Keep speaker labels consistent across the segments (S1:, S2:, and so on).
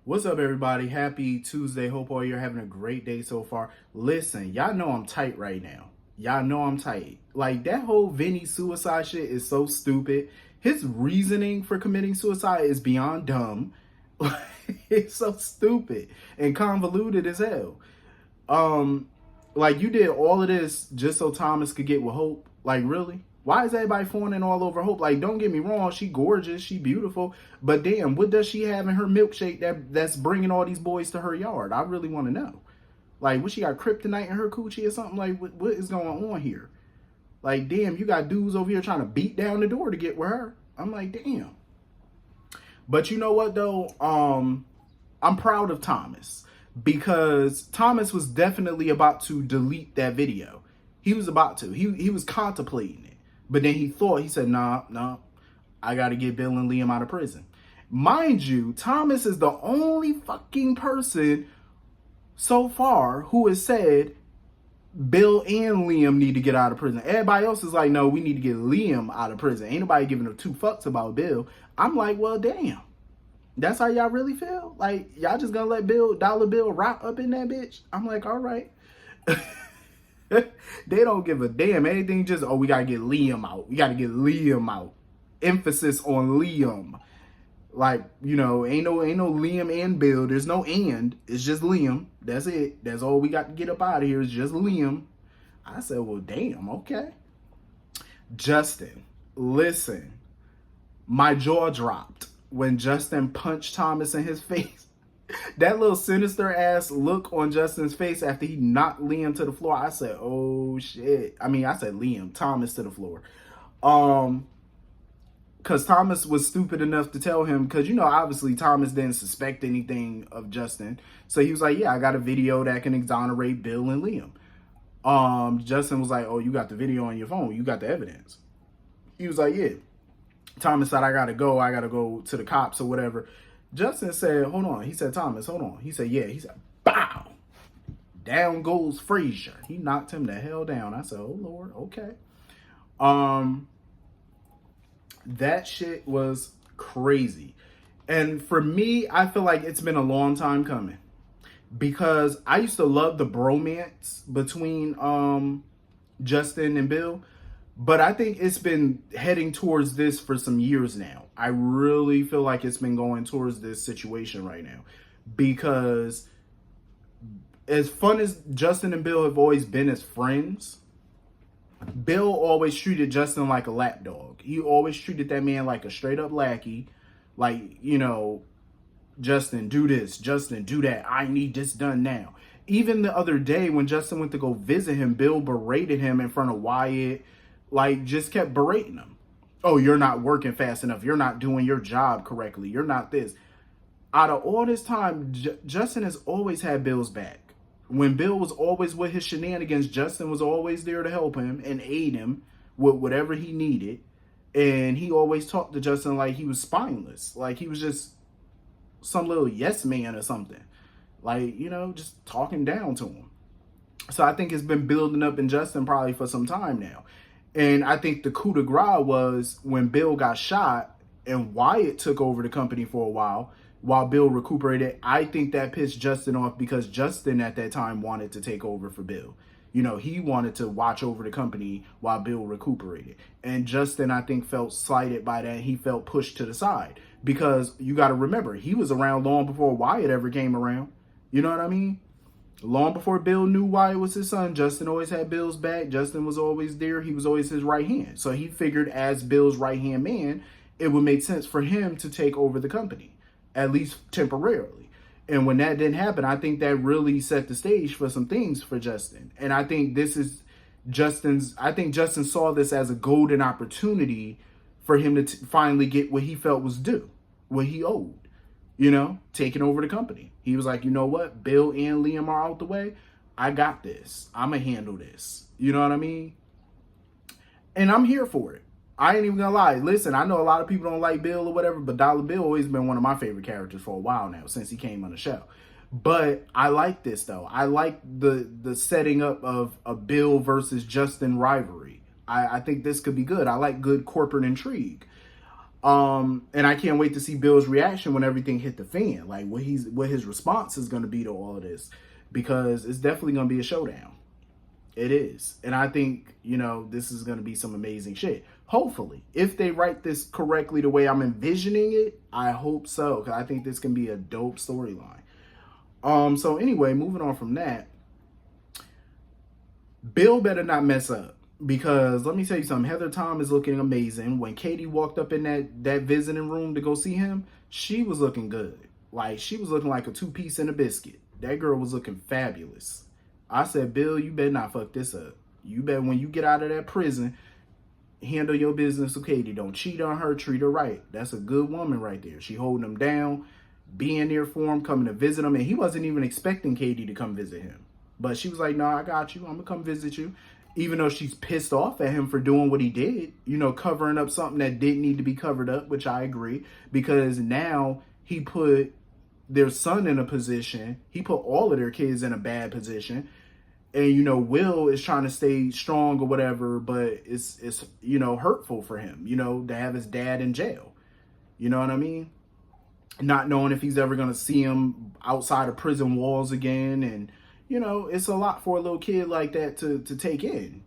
S1: What's up, everybody? Happy Tuesday. Hope all you're having a great day so far. Listen, y'all know I'm tight right now. Y'all know I'm tight. Like, that whole Vinnie suicide shit is so stupid. His reasoning for committing suicide is beyond dumb. It's so stupid and convoluted as hell. Um, like, you did all of this just so Thomas could get with Hope. Like, really? Why is everybody fawning all over Hope? Like, don't get me wrong, she gorgeous, she beautiful, but damn, what does she have in her milkshake that's bringing all these boys to her yard? I really want to know. Like, what, she got kryptonite in her coochie or something? Like, what is going on here? Like, damn, you got dudes over here trying to beat down the door to get with her. I'm like, damn. But you know what though? I'm proud of Thomas because Thomas was definitely about to delete that video. He was about to. He was contemplating it. But then he said, nah, I got to get Bill and Liam out of prison. Mind you, Thomas is the only fucking person so far who has said Bill and Liam need to get out of prison. Everybody else is like, no, we need to get Liam out of prison. Ain't nobody giving a two fucks about Bill. I'm like, well, damn. That's how y'all really feel? Like, y'all just gonna let Dollar Bill rot up in that bitch? I'm like, all right. They don't give a damn. Anything just, oh, we gotta get Liam out. We gotta get Liam out. Emphasis on Liam. Like, you know, ain't no Liam and Bill. There's no and. It's just Liam. That's it. That's all we got to get up out of here is just Liam. I said, well, damn, okay. Justin, listen. My jaw dropped when Justin punched Thomas in his face. That little sinister ass look on Justin's face after he knocked Liam to the floor. I said, oh shit. I mean, I said Thomas to the floor. Because Thomas was stupid enough to tell him, because, you know, obviously Thomas didn't suspect anything of Justin. So he was like, yeah, I got a video that can exonerate Bill and Liam. Justin was like, oh, you got the video on your phone. You got the evidence. He was like, yeah. Thomas said, I got to go to the cops or whatever. Justin said, hold on. He said, Thomas, hold on. He said, yeah. He said, bow. Down goes Frazier. He knocked him the hell down. I said, oh, Lord, okay. That shit was crazy. And for me, I feel like it's been a long time coming. Because I used to love the bromance between Justin and Bill. But I think it's been heading towards this for some years now. I really feel like it's been going towards this situation right now. Because as fun as Justin and Bill have always been as friends, Bill always treated Justin like a lapdog. He always treated that man like a straight up lackey. Like, you know, Justin, do this. Justin, do that. I need this done now. Even the other day when Justin went to go visit him, Bill berated him in front of Wyatt. Like, just kept berating him. Oh, you're not working fast enough. You're not doing your job correctly. You're not this. Out of all this time, Justin has always had Bill's back. When Bill was always with his shenanigans, Justin was always there to help him and aid him with whatever he needed. And he always talked to Justin like he was spineless. Like he was just some little yes man or something. Like, you know, just talking down to him. So I think it's been building up in Justin probably for some time now. And I think the coup de grace was when Bill got shot and Wyatt took over the company for a while Bill recuperated. I think that pissed Justin off because Justin at that time wanted to take over for Bill. You know, he wanted to watch over the company while Bill recuperated. And Justin, I think, felt slighted by that. He felt pushed to the side because you got to remember, he was around long before Wyatt ever came around. You know what I mean? Long before Bill knew Wyatt was his son, Justin always had Bill's back. Justin was always there. He was always his right hand. So he figured as Bill's right hand man, it would make sense for him to take over the company, at least temporarily. And when that didn't happen, I think that really set the stage for some things for Justin. And I think this is Justin saw this as a golden opportunity for him to finally get what he felt was due, what he owed. You know, taking over the company. He was like, you know what? Bill and Liam are out the way. I got this. I'm going to handle this. You know what I mean? And I'm here for it. I ain't even going to lie. Listen, I know a lot of people don't like Bill or whatever, but Dollar Bill always been one of my favorite characters for a while now, since he came on the show. But I like this, though. I like the setting up of a Bill versus Justin rivalry. I think this could be good. I like good corporate intrigue. And I can't wait to see Bill's reaction when everything hit the fan. Like what his response is going to be to all of this, because it's definitely going to be a showdown. It is. And I think, this is going to be some amazing shit. Hopefully, if they write this correctly the way I'm envisioning it, I hope so, because I think this can be a dope storyline. So anyway, moving on from that, Bill better not mess up, because let me tell you something. Heather Tom is looking amazing. When Katie walked up in that visiting room to go see him, she was looking good. Like, she was looking like a 2-piece in a biscuit. That girl was looking fabulous. I said, Bill, you better not fuck this up. You better, when you get out of that prison, handle your business with Katie. Don't cheat on her. Treat her right. That's a good woman right there. She holding him down, being there for him, coming to visit him. And he wasn't even expecting Katie to come visit him. But she was like, no, I got you. I'm going to come visit you. Even though she's pissed off at him for doing what he did, covering up something that didn't need to be covered up, which I agree. Because now he put their son in a position. He put all of their kids in a bad position. And, Will is trying to stay strong or whatever, but it's hurtful for him, to have his dad in jail. You know what I mean? Not knowing if he's ever going to see him outside of prison walls again. And, it's a lot for a little kid like that to take in,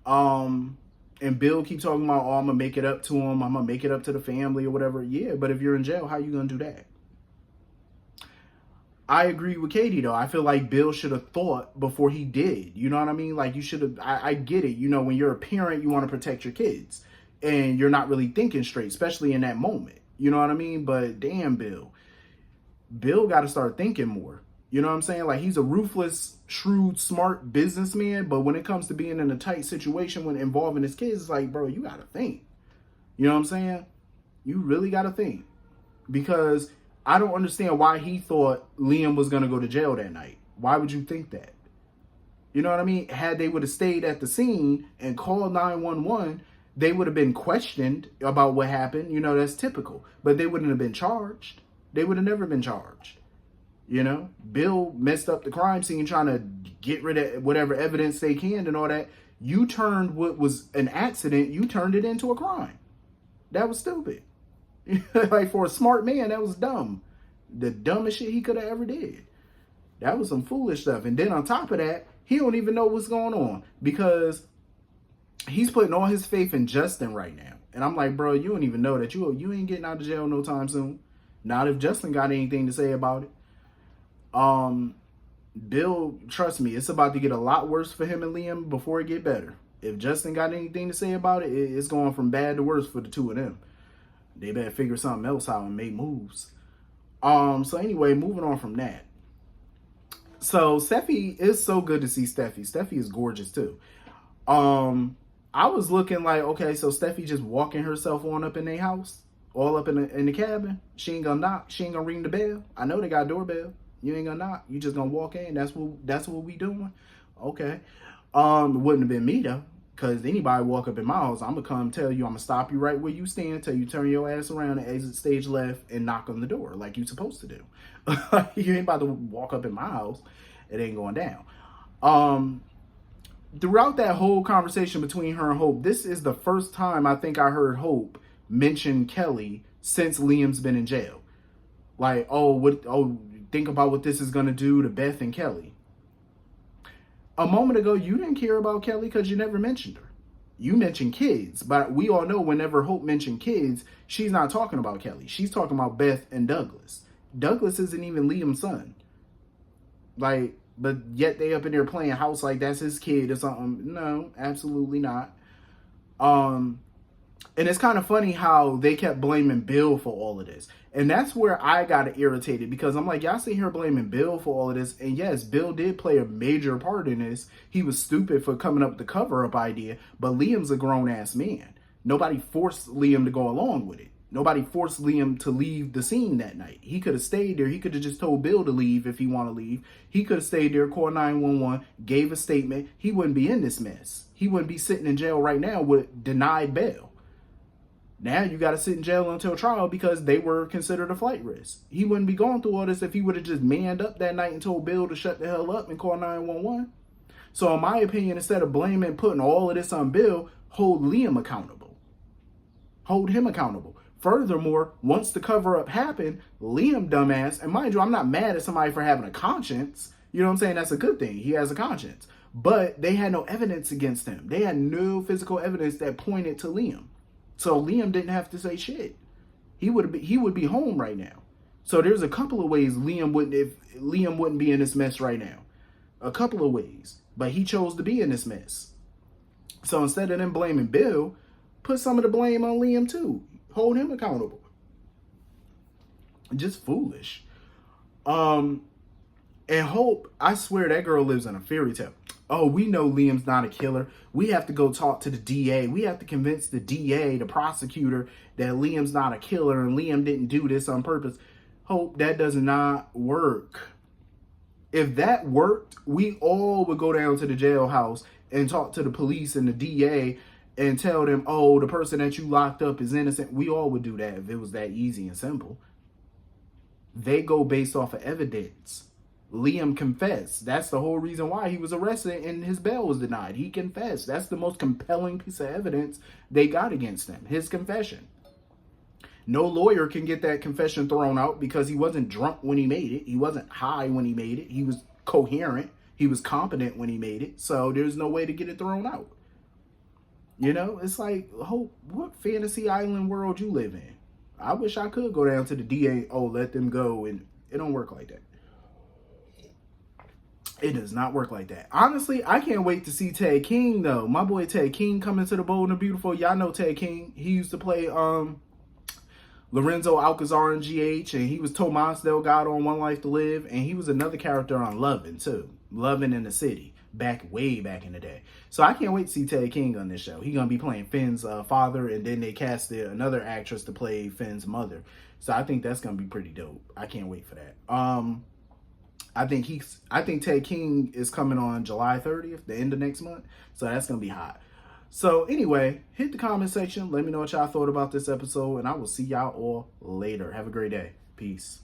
S1: And Bill keeps talking about, I'm going to make it up to him. I'm going to make it up to the family or whatever. Yeah, but if you're in jail, how you going to do that? I agree with Katie, though. I feel like Bill should have thought before he did. You know what I mean? Like, you should have, I get it. When you're a parent, you want to protect your kids. And you're not really thinking straight, especially in that moment. You know what I mean? But damn, Bill. Bill got to start thinking more. You know what I'm saying? Like, he's a ruthless, shrewd, smart businessman. But when it comes to being in a tight situation when involving his kids, it's like, bro, you got to think. You know what I'm saying? You really got to think. Because I don't understand why he thought Liam was going to go to jail that night. Why would you think that? You know what I mean? Had they would have stayed at the scene and called 911, they would have been questioned about what happened. That's typical. But they wouldn't have been charged. They would have never been charged. Bill messed up the crime scene trying to get rid of whatever evidence they can and all that. You turned what was an accident, you turned it into a crime. That was stupid. Like, for a smart man, that was dumb. The dumbest shit he could have ever did. That was some foolish stuff. And then on top of that, he don't even know what's going on, because he's putting all his faith in Justin right now. And I'm like, bro, you don't even know that you ain't getting out of jail no time soon. Not if Justin got anything to say about it. Bill, trust me, it's about to get a lot worse for him and Liam before it get better. If Justin got anything to say about it, it's going from bad to worse for the two of them. They better figure something else out and make moves. So anyway, moving on from that. So Steffi, it's so good to see Steffi. Steffi is gorgeous too. I was looking like, okay, so Steffi just walking herself on up in their house, all up in the cabin. She ain't gonna knock. She ain't gonna ring the bell. I know they got a doorbell. You ain't gonna knock. You just gonna walk in. That's what we doing. Okay. It wouldn't have been me though. Because anybody walk up in my house, I'm going to come tell you, I'm going to stop you right where you stand, tell you turn your ass around and exit stage left and knock on the door like you're supposed to do. You ain't about to walk up in my house. It ain't going down. Throughout that whole conversation between her and Hope, this is the first time I think I heard Hope mention Kelly since Liam's been in jail. Like, think about what this is going to do to Beth and Kelly. A moment ago, you didn't care about Kelly because you never mentioned her. You mentioned kids, but we all know whenever Hope mentioned kids, she's not talking about Kelly. She's talking about Beth and Douglas. Douglas isn't even Liam's son. Like, but yet they up in there playing house like that's his kid or something. No, absolutely not. And it's kind of funny how they kept blaming Bill for all of this. And that's where I got irritated, because I'm like, y'all sit here blaming Bill for all of this. And yes, Bill did play a major part in this. He was stupid for coming up with the cover-up idea, but Liam's a grown-ass man. Nobody forced Liam to go along with it. Nobody forced Liam to leave the scene that night. He could have stayed there. He could have just told Bill to leave if he wanted to leave. He could have stayed there, called 911, gave a statement. He wouldn't be in this mess. He wouldn't be sitting in jail right now with denied bail. Now you got to sit in jail until trial because they were considered a flight risk. He wouldn't be going through all this if he would have just manned up that night and told Bill to shut the hell up and call 911. So in my opinion, instead of blaming, putting all of this on Bill, hold Liam accountable. hold him accountable. Furthermore, once the cover up happened, Liam dumbass, and mind you, I'm not mad at somebody for having a conscience. You know what I'm saying? That's a good thing. He has a conscience. But they had no evidence against him. They had no physical evidence that pointed to Liam. So Liam didn't have to say shit. He would be home right now. So there's a couple of ways Liam wouldn't be in this mess right now. A couple of ways. But he chose to be in this mess. So instead of them blaming Bill, put some of the blame on Liam too. Hold him accountable. Just foolish. And Hope, I swear that girl lives in a fairy tale. Oh, we know Liam's not a killer. We have to go talk to the DA. We have to convince the DA, the prosecutor, that Liam's not a killer and Liam didn't do this on purpose. Hope, that does not work. If that worked, we all would go down to the jailhouse and talk to the police and the DA and tell them, oh, the person that you locked up is innocent. We all would do that if it was that easy and simple. They go based off of evidence. Liam confessed. That's the whole reason why he was arrested and his bail was denied. He confessed. That's the most compelling piece of evidence they got against him, his confession. No lawyer can get that confession thrown out because he wasn't drunk when he made it. He wasn't high when he made it. He was coherent. He was competent when he made it. So there's no way to get it thrown out. You know, it's like, Hope, what fantasy island world you live in? I wish I could go down to the DA, oh, let them go. And it don't work like that. It does not work like that. Honestly, I can't wait to see Ted King, though. My boy Ted King coming to the Bold and the Beautiful. Y'all know Ted King. He used to play Lorenzo Alcazar in GH, and he was Tomas Delgado on One Life to Live, and he was another character on Lovin', too. Lovin' in the City, way back in the day. So I can't wait to see Ted King on this show. He's going to be playing Finn's father, and then they casted another actress to play Finn's mother. So I think that's going to be pretty dope. I can't wait for that. I think Ted King is coming on July 30th, the end of next month. So that's going to be hot. So anyway, hit the comment section. Let me know what y'all thought about this episode. And I will see y'all all later. Have a great day. Peace.